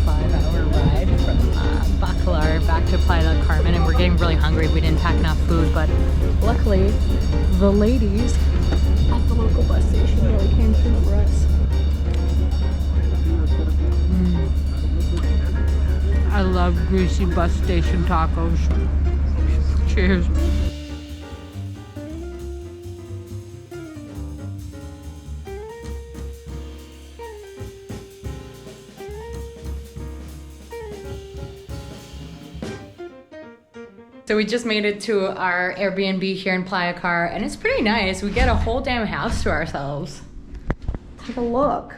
5-hour ride from Bacalar back to Playa del Carmen, and we're getting really hungry. We didn't pack enough food, but luckily the ladies at the local bus station really came through for us. I love greasy bus station tacos. Cheers. So we just made it to our Airbnb here in Playa Car, and it's pretty nice. We get a whole damn house to ourselves. Take a look.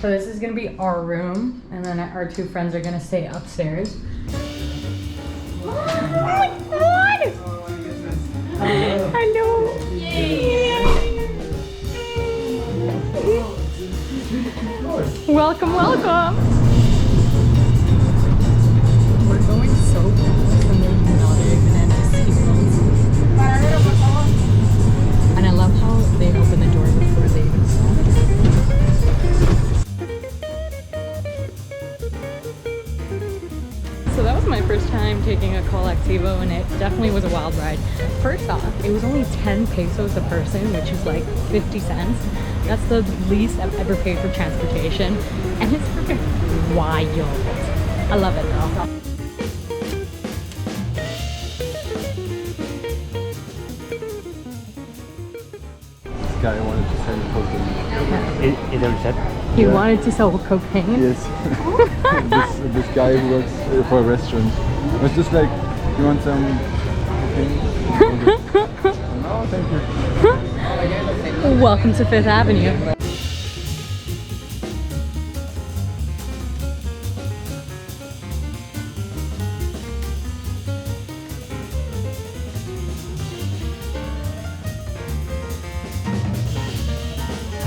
So this is gonna be our room, and then our two friends are gonna stay upstairs. Oh my god! Hello! Welcome, welcome! We're going so fast and there's not even any seatbelts. And I love how they open the door before they even stop. So that was my first time taking a colectivo, and it definitely was a wild ride. First off, it was only 10 pesos a person, which is like 50 cents. That's the least I've ever paid for transportation, and it's freaking wild. I love it though. Guy wanted to sell cocaine. Is that what you said? He wanted to sell cocaine? Yes. this guy who works for a restaurant was just like, you want some cocaine? No, thank you. Welcome to Fifth Avenue.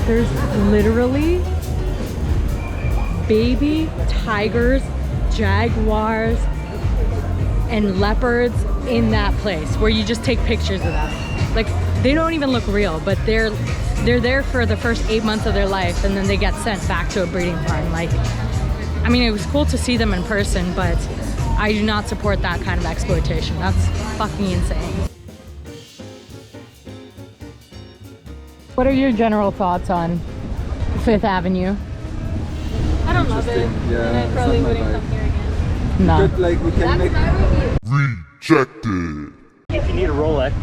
There's literally baby tigers, jaguars, and leopards in that place where you just take pictures of them. Like, they don't even look real, but they're there for the first 8 months of their life, and then they get sent back to a breeding farm. Like, I mean, it was cool to see them in person, but I do not support that kind of exploitation. That's fucking insane. What are your general thoughts on Fifth Avenue? I don't love it. Yeah, and I probably wouldn't come here again. No. But like we can make Rejected. If you need a Rolex,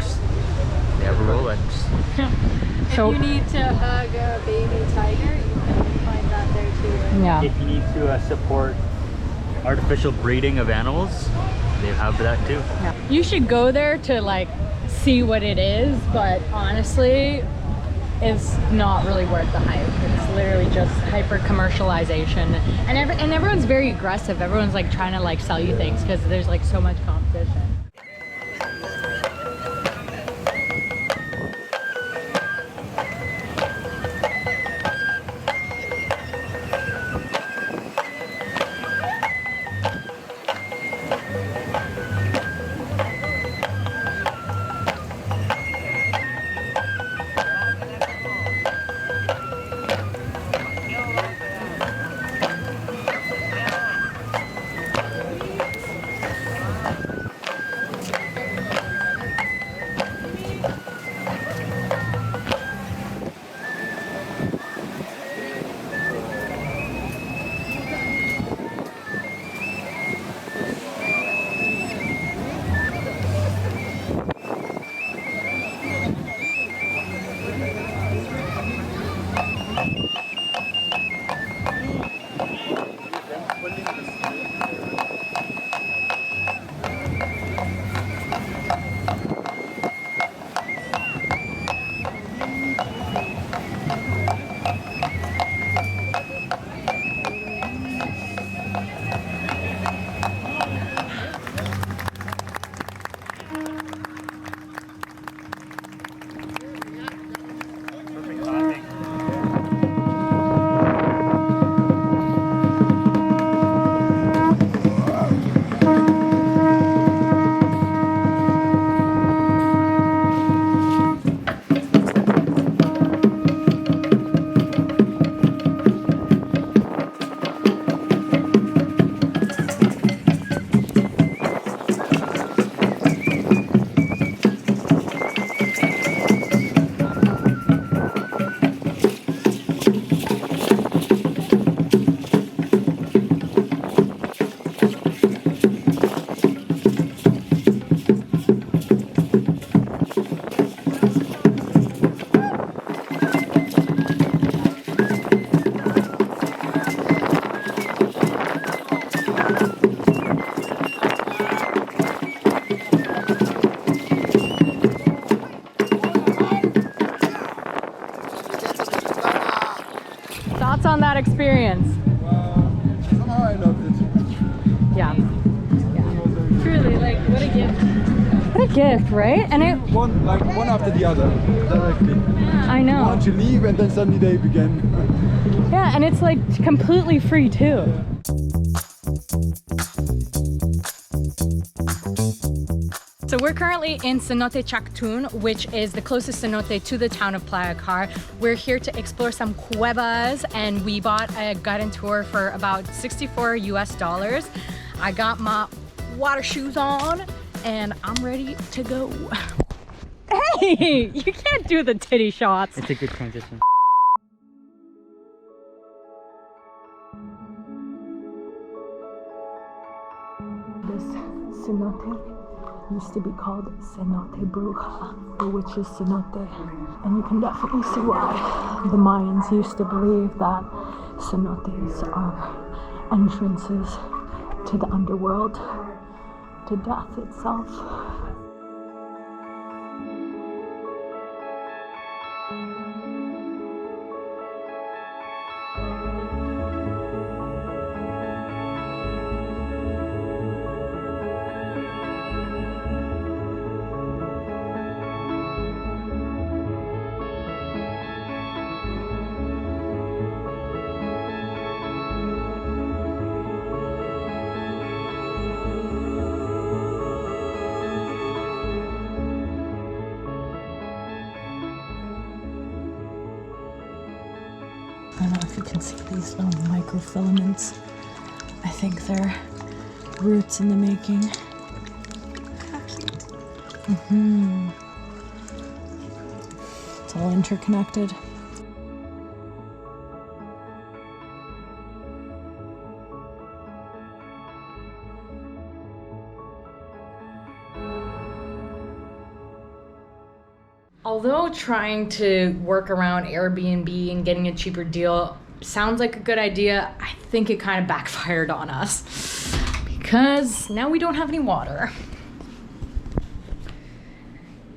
they have a Rolex. So, if you need to hug a baby tiger, you can find that there too. Right? yeah. If you need to support artificial breeding of animals, they have that too. You should go there to like see what it is, but honestly, it's not really worth the hype. It's literally just hyper commercialization, and everyone's very aggressive. Everyone's like trying to like sell you things because there's like so much competition. that experience? Somehow I loved it. Yeah. Truly, like, what a gift. What a gift, right? And it, One after the other, directly. I You know. want to leave and then suddenly they begin. Yeah, and it's like completely free too. So we're currently in Cenote Chaak Tun, which is the closest cenote to the town of Playa del Carmen. We're here to explore some cuevas, and we bought a guided tour for about $64 US. I got my water shoes on, and I'm ready to go. Hey, you can't do the titty shots. It's a good transition. This cenote used to be called Cenote Bruja, the witch's cenote. And you can definitely see why. The Mayans used to believe that cenotes are entrances to the underworld, to death itself. I don't know if you can see these little microfilaments. I think they're roots in the making. It's all interconnected. Although trying to work around Airbnb and getting a cheaper deal sounds like a good idea, I think it kind of backfired on us because now we don't have any water.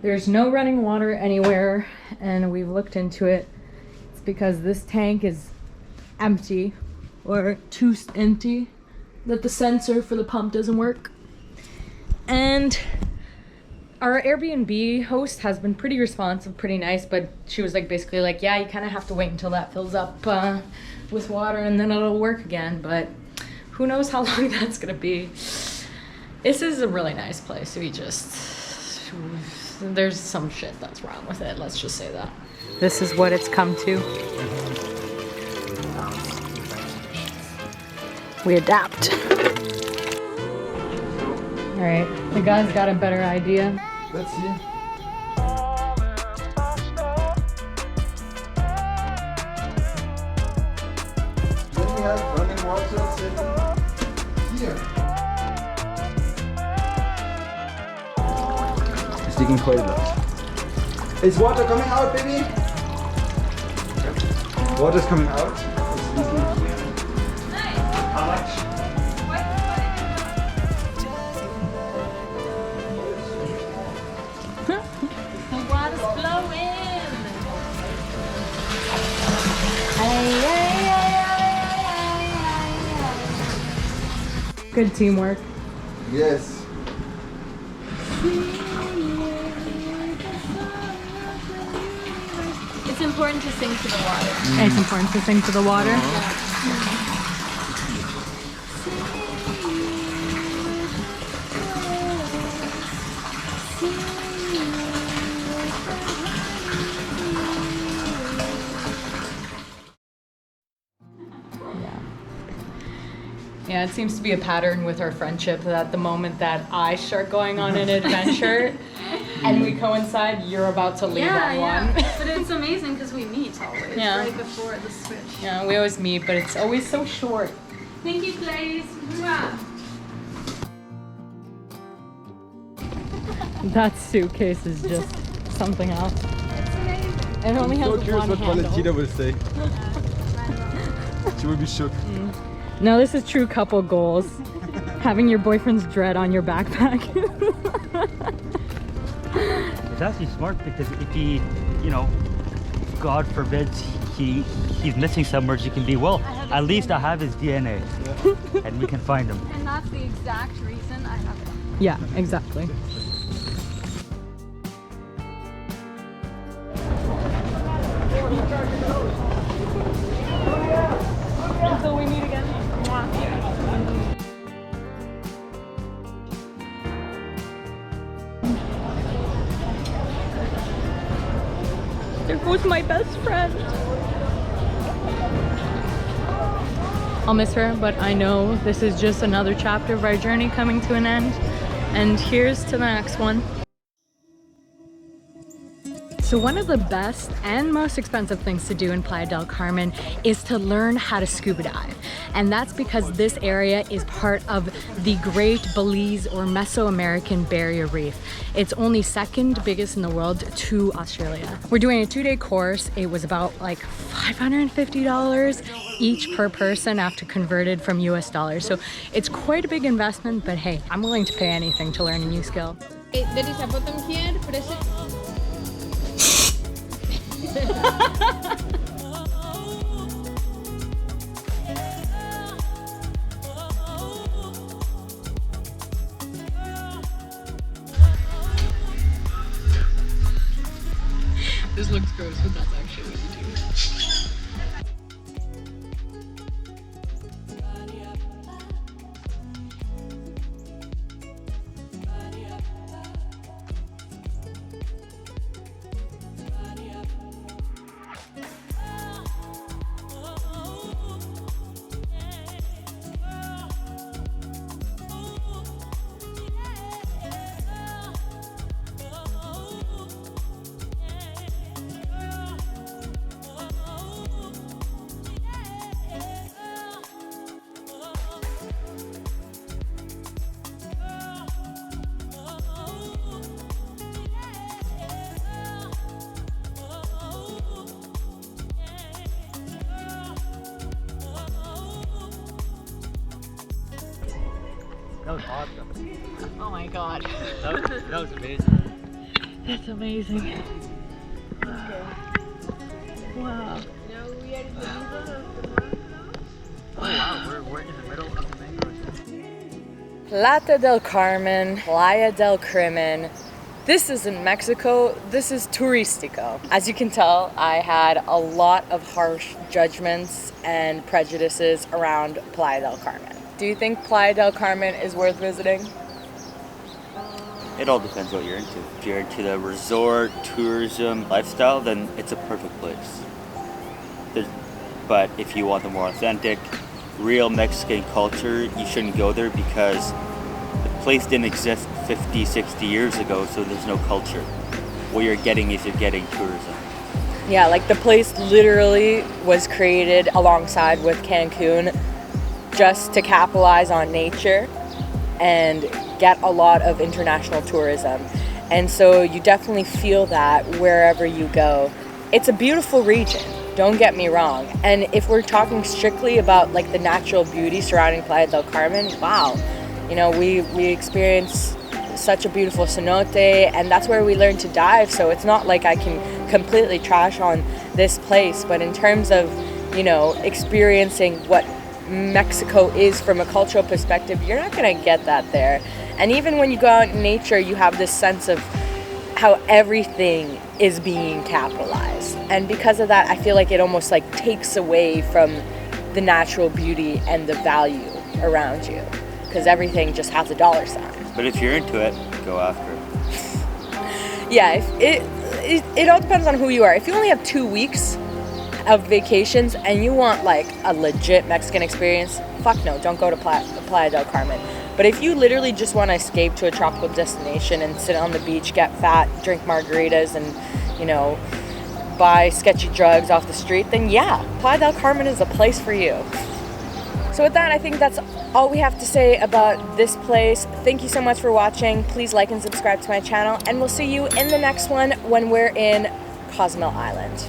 There's no running water anywhere, and we've looked into it. It's because this tank is empty, or too empty, that the sensor for the pump doesn't work. And our Airbnb host has been pretty responsive, pretty nice, but she was like basically like, yeah, you kind of have to wait until that fills up with water and then it'll work again, but who knows how long that's gonna be. This is a really nice place. There's some shit that's wrong with it, let's just say that. This is what it's come to. We adapt. All right, the guy's got a better idea. Let's see. Then we have running water sitting here. It's leaking quite a lot. Is water coming out, baby? Water's coming out. It's leaking here. How much? Good teamwork. Yes. It's important to sing to the water. It's important to sing to the water. Yeah, it seems to be a pattern with our friendship that the moment that I start going on an adventure and we coincide, you're about to leave on one. But it's amazing because we meet always, Yeah. right before the switch. Yeah, we always meet, but it's always so short. Thank you, Clarice. Mwah. That suitcase is just something else. It's amazing. It only has So curious one what handle. Valentina will say. She will be shook. No, this is true couple goals. Having your boyfriend's dread on your backpack. It's actually smart because if he, God forbids, he he's missing somewhere, you can be, well, at least I have his DNA. And we can find him. And that's the exact reason I have it. Yeah, exactly. Until we meet again. There goes my best friend. I'll miss her, but I know this is just another chapter of our journey coming to an end. And here's to the next one. So one of the best and most expensive things to do in Playa del Carmen is to learn how to scuba dive. And that's because this area is part of the Great Belize or Mesoamerican Barrier Reef. It's only second biggest in the world to Australia. We're doing a 2-day course. It was about like $550 each per person after converted from US dollars. So it's quite a big investment, but hey, I'm willing to pay anything to learn a new skill. There is a button here, press it. This looks gross, but that's actually what you do. That was awesome. Oh my god. That was amazing. That's amazing. Wow. Now we are in the middle of the mangrove. Oh wow, we're in the middle of the mangroves. Playa del Carmen, Playa del Carmen. This isn't Mexico, this is Turistico. As you can tell, I had a lot of harsh judgments and prejudices around Playa del Carmen. Do you think Playa del Carmen is worth visiting? It all depends what you're into. If you're into the resort, tourism, lifestyle, then it's a perfect place. But if you want the more authentic, real Mexican culture, you shouldn't go there because the place didn't exist 50, 60 years ago, so there's no culture. What you're getting is you're getting tourism. Yeah, like the place literally was created alongside with Cancun just to capitalize on nature and get a lot of international tourism. And so you definitely feel that wherever you go. It's a beautiful region, don't get me wrong. And if we're talking strictly about like the natural beauty surrounding Playa del Carmen, wow. You know, we experience such a beautiful cenote, and that's where we learn to dive. So it's not like I can completely trash on this place, but in terms of, you know, experiencing what Mexico is from a cultural perspective, you're not gonna get that there. And even when you go out in nature, you have this sense of how everything is being capitalized. And because of that, I feel like it almost like takes away from the natural beauty and the value around you, because everything just has a dollar sign. But if you're into it, go after it. Yeah, it all depends on who you are. If you only have 2 weeks of vacations and you want like a legit Mexican experience, fuck no, don't go to Playa del Carmen. But if you literally just want to escape to a tropical destination and sit on the beach, get fat, drink margaritas, and, you know, buy sketchy drugs off the street, then yeah, Playa del Carmen is a place for you. So with that, I think that's all we have to say about this place. Thank you so much for watching. Please like and subscribe to my channel, and we'll see you in the next one when we're in Cozumel Island.